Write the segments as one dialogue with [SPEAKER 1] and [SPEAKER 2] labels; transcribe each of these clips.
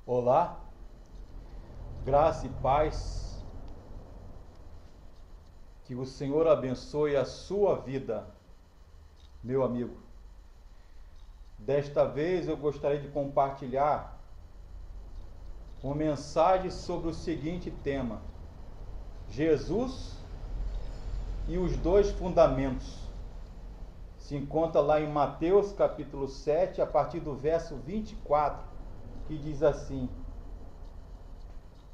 [SPEAKER 1] Olá, graça e paz, que o Senhor abençoe a sua vida, meu amigo. Desta vez eu gostaria de compartilhar uma mensagem sobre o seguinte tema: Jesus e os dois fundamentos. Se encontra lá em Mateus capítulo 7, a partir do verso 24, que diz assim: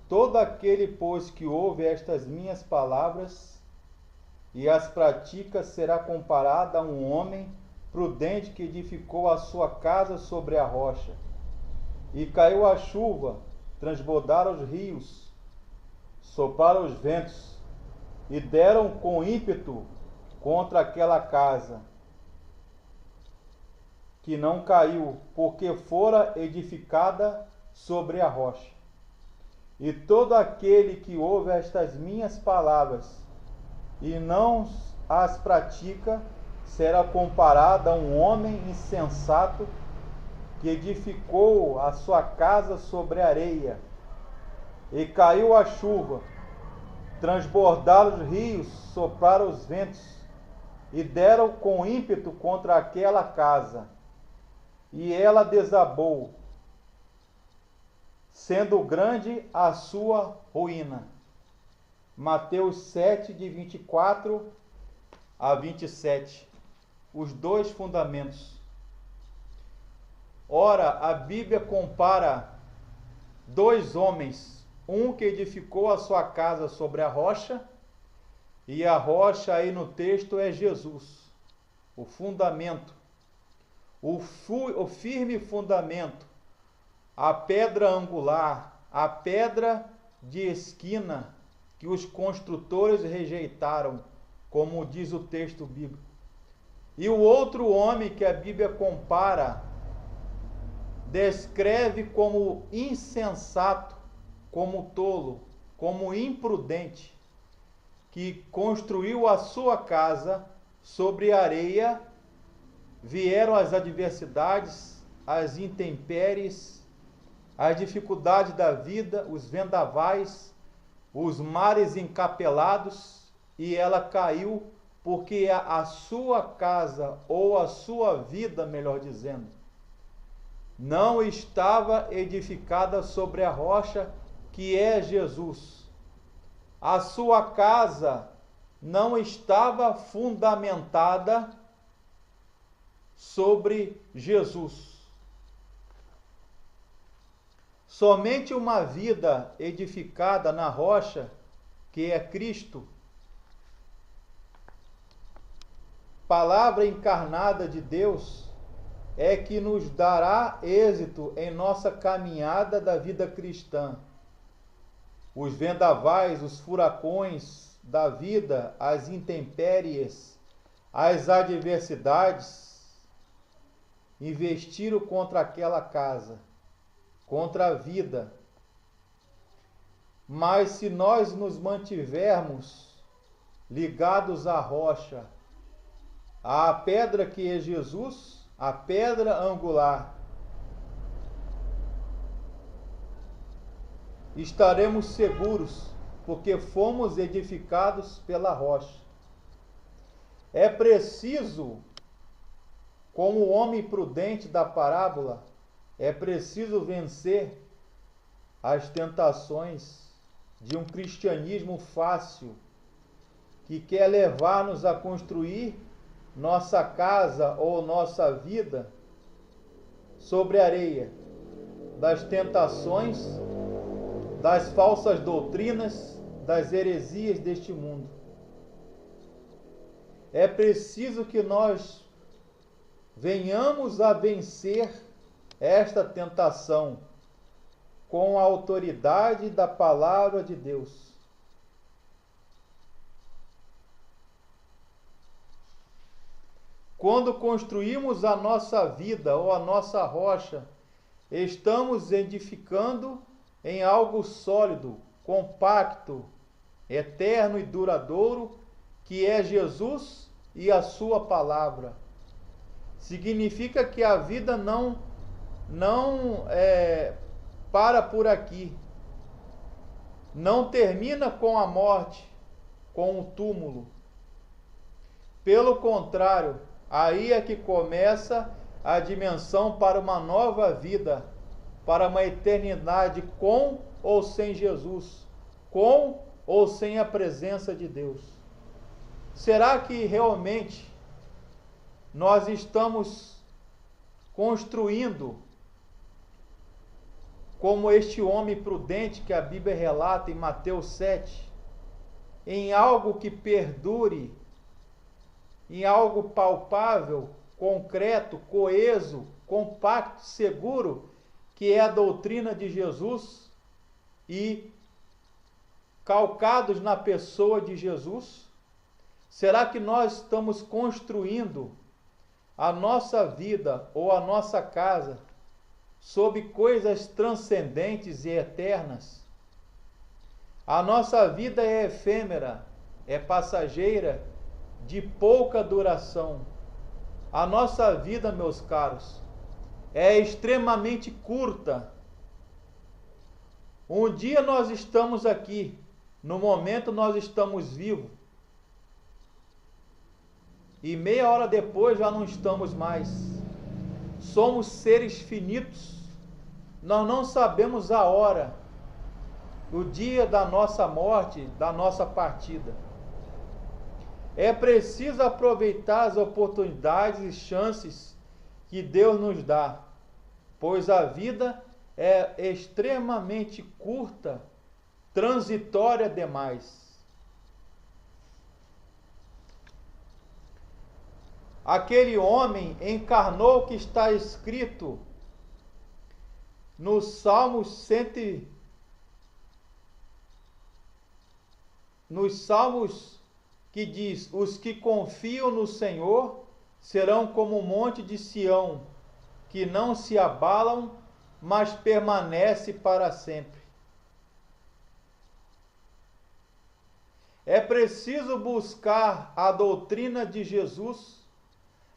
[SPEAKER 1] Todo aquele, pois, que ouve estas minhas palavras e as pratica será comparado a um homem prudente que edificou a sua casa sobre a rocha. E caiu a chuva, transbordaram os rios, sopraram os ventos e deram com ímpeto contra aquela casa, que não caiu, porque fora edificada sobre a rocha. E todo aquele que ouve estas minhas palavras e não as pratica, será comparado a um homem insensato que edificou a sua casa sobre a areia. E caiu a chuva, transbordaram os rios, sopraram os ventos, e deram com ímpeto contra aquela casa, e ela desabou, sendo grande a sua ruína. Mateus 7, de 24 a 27. Os dois fundamentos. Ora, a Bíblia compara dois homens, um que edificou a sua casa sobre a rocha, e a rocha aí no texto é Jesus, o fundamento, o firme fundamento, a pedra angular, a pedra de esquina que os construtores rejeitaram, como diz o texto bíblico. E o outro homem que a Bíblia compara, descreve como insensato, como tolo, como imprudente, que construiu a sua casa sobre areia. Vieram as adversidades, as intempéries, as dificuldades da vida, os vendavais, os mares encapelados, e ela caiu porque a sua casa, ou a sua vida, melhor dizendo, não estava edificada sobre a rocha que é Jesus. A sua casa não estava fundamentada sobre Jesus. Somente uma vida edificada na rocha, que é Cristo, palavra encarnada de Deus, é que nos dará êxito em nossa caminhada da vida cristã. Os vendavais, os furacões da vida, as intempéries, as adversidades, investiram contra aquela casa, contra a vida. Mas se nós nos mantivermos ligados à rocha, à pedra que é Jesus, a pedra angular, estaremos seguros, porque fomos edificados pela rocha. É preciso, como o homem prudente da parábola, é preciso vencer as tentações de um cristianismo fácil, que quer levar-nos a construir nossa casa ou nossa vida sobre areia, das tentações, das falsas doutrinas, das heresias deste mundo. É preciso que nós venhamos a vencer esta tentação com a autoridade da palavra de Deus. Quando construímos a nossa vida ou a nossa rocha, estamos edificando em algo sólido, compacto, eterno e duradouro, que é Jesus e a sua palavra. Significa que a vida não para por aqui. Não termina com a morte, com o túmulo. Pelo contrário, aí é que começa a dimensão para uma nova vida, para uma eternidade com ou sem Jesus, com ou sem a presença de Deus. Será que realmente nós estamos construindo como este homem prudente que a Bíblia relata em Mateus 7, em algo que perdure, em algo palpável, concreto, coeso, compacto, seguro, que é a doutrina de Jesus e calcados na pessoa de Jesus? Será que nós estamos construindo a nossa vida ou a nossa casa sob coisas transcendentes e eternas? A nossa vida é efêmera, é passageira, de pouca duração. A nossa vida, meus caros, é extremamente curta. Um dia nós estamos aqui, no momento nós estamos vivos, e meia hora depois já não estamos mais. Somos seres finitos. Nós não sabemos a hora, o dia da nossa morte, da nossa partida. É preciso aproveitar as oportunidades e chances que Deus nos dá, pois a vida é extremamente curta, transitória demais. Aquele homem encarnou o que está escrito no Salmos que diz: os que confiam no Senhor serão como o monte de Sião, que não se abalam, mas permanece para sempre. É preciso buscar a doutrina de Jesus,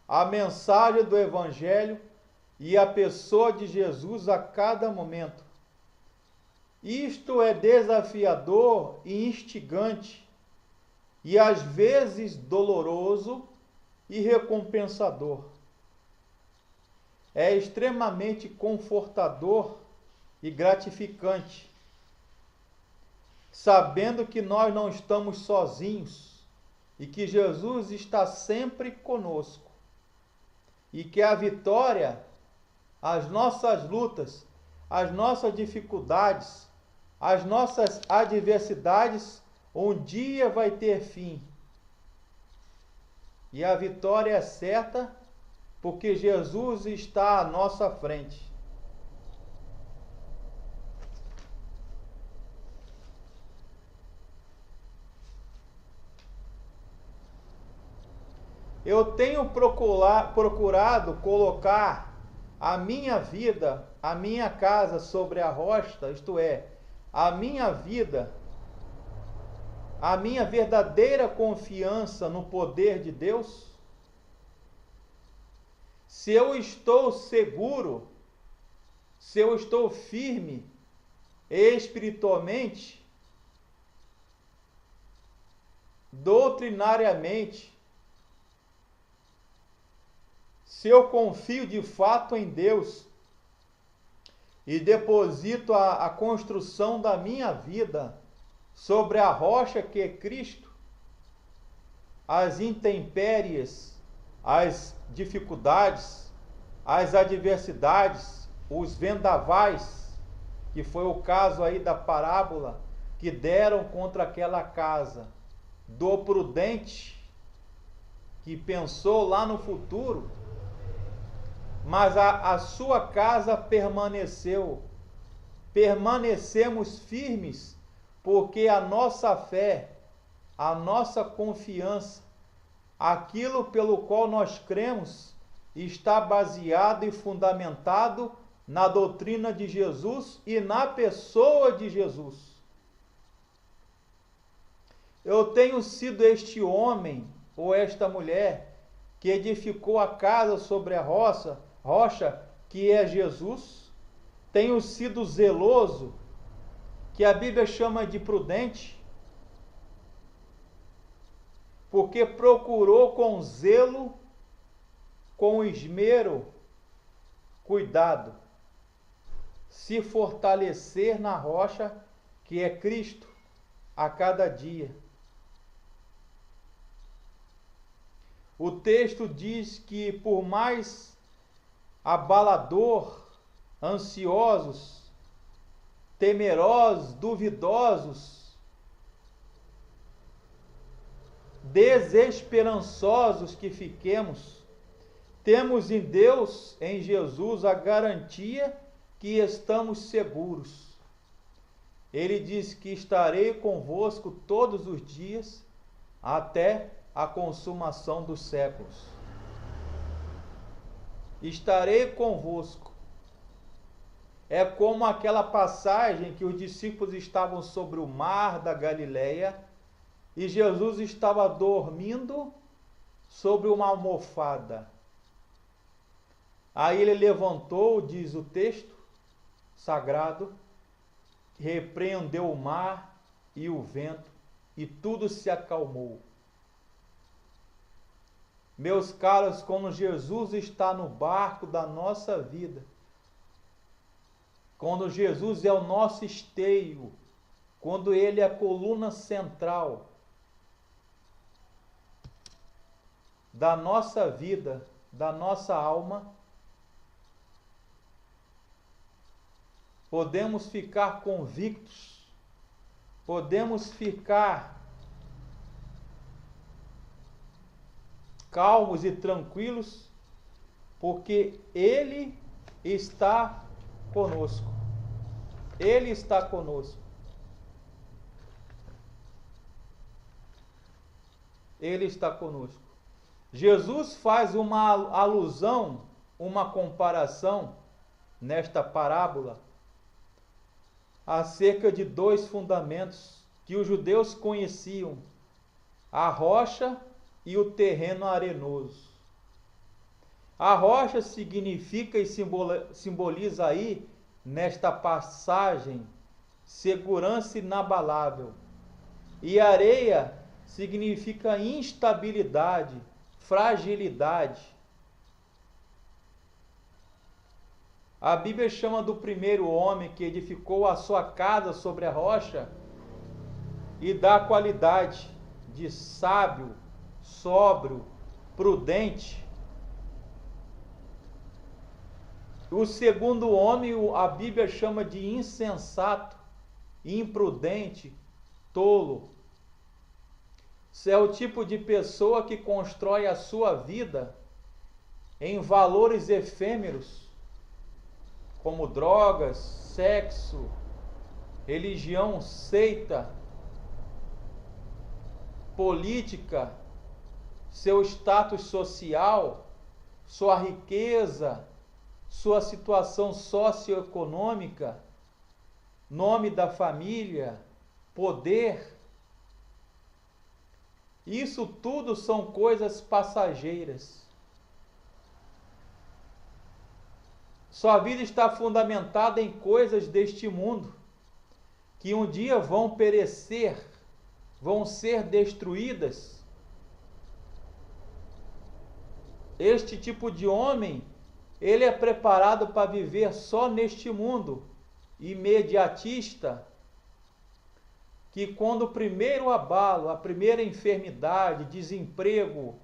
[SPEAKER 1] a mensagem do Evangelho e a pessoa de Jesus a cada momento. Isto é desafiador e instigante, e às vezes doloroso e recompensador. É extremamente confortador e gratificante, sabendo que nós não estamos sozinhos e que Jesus está sempre conosco, e que a vitória, as nossas lutas, as nossas dificuldades, as nossas adversidades, um dia vai ter fim. E a vitória é certa, porque Jesus está à nossa frente. Eu tenho procurado colocar a minha vida, a minha casa sobre a rocha, isto é, a minha vida, a minha verdadeira confiança no poder de Deus. Se eu estou seguro, se eu estou firme espiritualmente, doutrinariamente, se eu confio de fato em Deus e deposito a construção da minha vida sobre a rocha que é Cristo, as intempéries, as dificuldades, as adversidades, os vendavais, que foi o caso aí da parábola, que deram contra aquela casa, do prudente, que pensou lá no futuro, mas a sua casa permaneceu. Permanecemos firmes, porque a nossa fé, a nossa confiança, aquilo pelo qual nós cremos, está baseado e fundamentado na doutrina de Jesus e na pessoa de Jesus. Eu tenho sido este homem ou esta mulher que edificou a casa sobre a rocha que é Jesus, tenho sido zeloso, que a Bíblia chama de prudente, porque procurou com zelo, com esmero, cuidado, se fortalecer na rocha que é Cristo a cada dia. O texto diz que por mais abalador, ansiosos, temerosos, duvidosos, desesperançosos que fiquemos, temos em Deus, em Jesus, a garantia que estamos seguros. Ele diz que estarei convosco todos os dias, até a consumação dos séculos. Estarei convosco. É como aquela passagem que os discípulos estavam sobre o mar da Galileia e Jesus estava dormindo sobre uma almofada. Aí ele levantou, diz o texto sagrado, repreendeu o mar e o vento e tudo se acalmou. Meus caros, quando Jesus está no barco da nossa vida, quando Jesus é o nosso esteio, quando Ele é a coluna central da nossa vida, da nossa alma, podemos ficar convictos, podemos ficar calmos e tranquilos, porque Ele está conosco. Ele está conosco. Ele está conosco. Jesus faz uma alusão, uma comparação nesta parábola acerca de dois fundamentos que os judeus conheciam: a rocha e o terreno arenoso. A rocha significa e simboliza aí, nesta passagem, segurança inabalável. E areia significa instabilidade, fragilidade. A Bíblia chama do primeiro homem que edificou a sua casa sobre a rocha e dá a qualidade de sábio, sóbrio, prudente. O segundo homem, a Bíblia chama de insensato, imprudente, tolo. Isso é o tipo de pessoa que constrói a sua vida em valores efêmeros, como drogas, sexo, religião, seita, política, seu status social, sua riqueza, sua situação socioeconômica, nome da família, poder. Isso tudo são coisas passageiras. Sua vida está fundamentada em coisas deste mundo, que um dia vão perecer, vão ser destruídas. Este tipo de homem, ele é preparado para viver só neste mundo, imediatista, que quando o primeiro abalo, a primeira enfermidade, desemprego,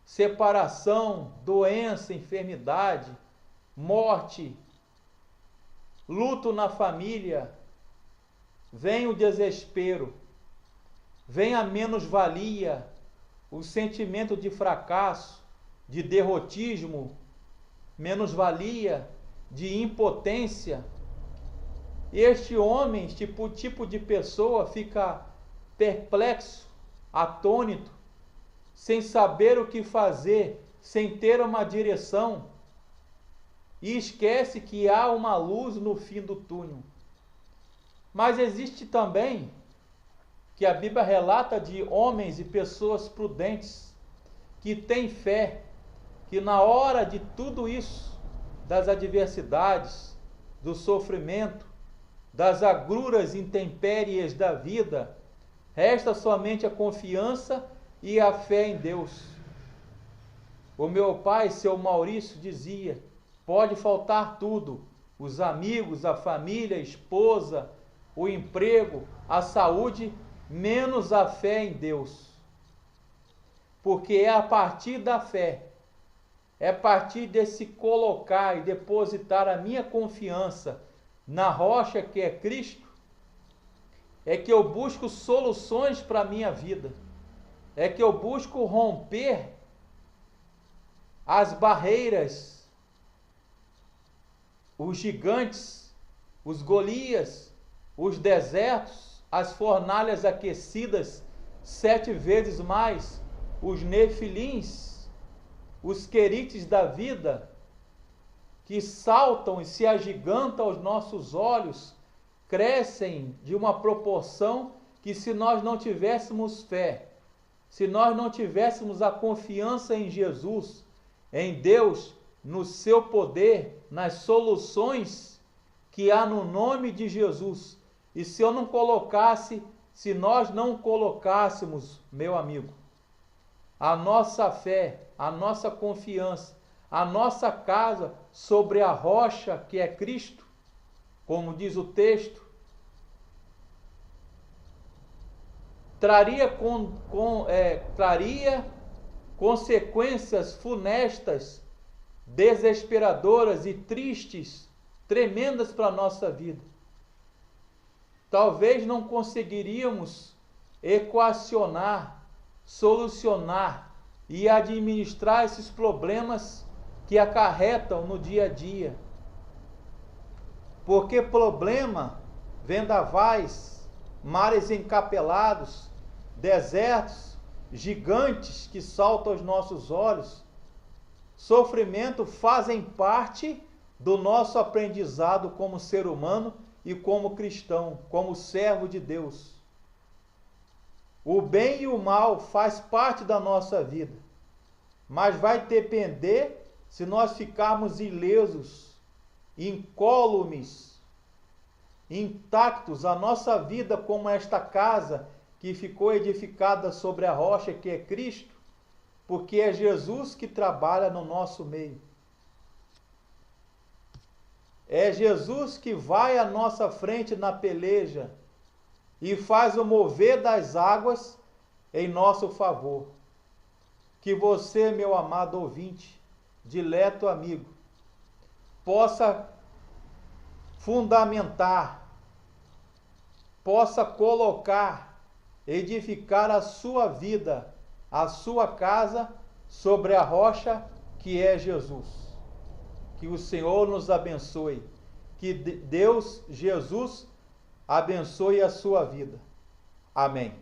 [SPEAKER 1] separação, doença, enfermidade, morte, luto na família, vem o desespero, vem a menos-valia, o sentimento de fracasso, de derrotismo, menos-valia, de impotência. Este homem, tipo de pessoa, fica perplexo, atônito, sem saber o que fazer, sem ter uma direção, e esquece que há uma luz no fim do túnel. Mas existe também, que a Bíblia relata, de homens e pessoas prudentes, que têm fé, que na hora de tudo isso, das adversidades, do sofrimento, das agruras intempéries da vida, resta somente a confiança e a fé em Deus. O meu pai, seu Maurício, dizia: pode faltar tudo, os amigos, a família, a esposa, o emprego, a saúde, menos a fé em Deus. Porque é a partir da fé, é a partir de se colocar e depositar a minha confiança na rocha que é Cristo, é que eu busco soluções para a minha vida, é que eu busco romper as barreiras, os gigantes, os Golias, os desertos, as fornalhas aquecidas 7 vezes mais, os nefilins, os querites da vida, que saltam e se agigantam aos nossos olhos, crescem de uma proporção que, se nós não tivéssemos fé, se nós não tivéssemos a confiança em Jesus, em Deus, no seu poder, nas soluções que há no nome de Jesus, e se nós não colocássemos, meu amigo, a nossa fé, a nossa confiança, a nossa casa sobre a rocha que é Cristo, como diz o texto, traria consequências funestas, desesperadoras e tristes, tremendas para a nossa vida. Talvez não conseguiríamos equacionar, solucionar e administrar esses problemas que acarretam no dia a dia. Porque problema, vendavais, mares encapelados, desertos, gigantes que saltam aos nossos olhos, sofrimento fazem parte do nosso aprendizado como ser humano e como cristão, como servo de Deus. O bem e o mal faz parte da nossa vida, mas vai depender se nós ficarmos ilesos, incólumes, intactos, a nossa vida como esta casa que ficou edificada sobre a rocha que é Cristo, porque é Jesus que trabalha no nosso meio. É Jesus que vai à nossa frente na peleja e faz o mover das águas em nosso favor. Que você, meu amado ouvinte, dileto amigo, possa fundamentar, possa colocar, edificar a sua vida, a sua casa sobre a rocha que é Jesus. Que o Senhor nos abençoe, que Deus, Jesus, abençoe a sua vida. Amém.